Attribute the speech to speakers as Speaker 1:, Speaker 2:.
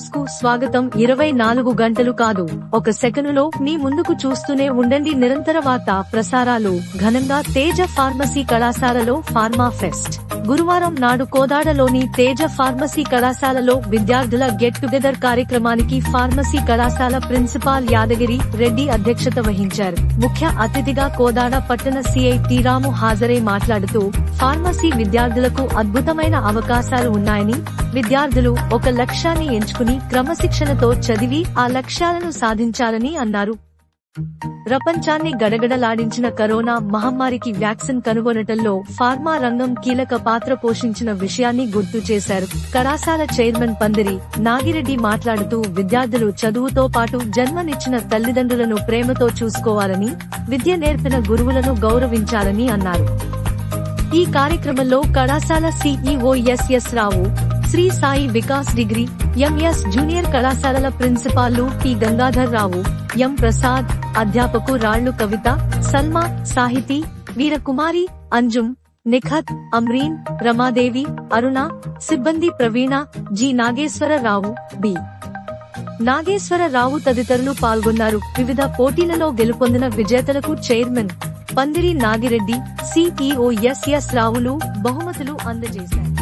Speaker 1: News కు స్వాగతం. 24 గంటలు కాదు, ఒక సెకనులో మీ ముందుకు చూస్తూనే ఉండండి. నిరంతర వార్తా ప్రసారాలు. ఘనంగా తేజ ఫార్మసీ కళాశాలలో ఫార్మా ఫెస్ట్. గురువారం నాడు కోదాడలోని తేజ ఫార్మసీ కళాశాలలో విద్యార్థుల గెట్ టుగెదర్ కార్యక్రమానికి ఫార్మసీ కళాశాల ప్రిన్సిపాల్ యాదగిరి రెడ్డి అధ్యక్షత వహించారు. ముఖ్య అతిథిగా కోదాడ పట్టణ సిఐ టి రాము హాజరై మాట్లాడుతూ, ఫార్మసీ విద్యార్థులకు అద్భుతమైన అవకాశాలు ఉన్నాయని, విద్యార్థులు ఒక లక్ష్యాన్ని ఎంచుకుని క్రమశిక్షణతో చదివి ఆ లక్ష్యాలను సాధించాలని అన్నారు. ప్రపంచాన్ని గడగడలాడించిన కరోనా మహమ్మారికి వ్యాక్సిన్ కనుగొనటంలో ఫార్మా రంగం కీలక పాత్ర పోషించిన విషయాన్ని గుర్తు చేశారు. కళాశాల చైర్మన్ పందిరి నాగిరెడ్డి మాట్లాడుతూ, విద్యార్థులు చదువుతో పాటు జన్మనిచ్చిన తల్లిదండ్రులను ప్రేమతో చూసుకోవాలని, విద్య నేర్పిన గురువులను గౌరవించాలని అన్నారు. ఈ కార్యక్రమంలో కళాశాల CEO S Rao, Sri Sai Vikas degree, MS junior కళాశాలల ప్రిన్సిపాల్లు టి గంగాధర్ రావు, ఎం ప్రసాద్, అధ్యాపకు రాళ్లు కవిత, సల్మా, సాహితీ, వీరకుమారి, అంజుమ్, నిఖత్, అమ్రీన్, రమాదేవి, అరుణ, సిబ్బంది ప్రవీణ, జి నాగేశ్వరరావు, బి నాగేశ్వరరావు తదితరులు పాల్గొన్నారు. వివిధ పోటీలలో గెలుపొందిన విజేతలకు చైర్మన్ పందిరి నాగిరెడ్డి, సిఇఓ ఎస్ రావులు బహుమతులు అందజేశారు.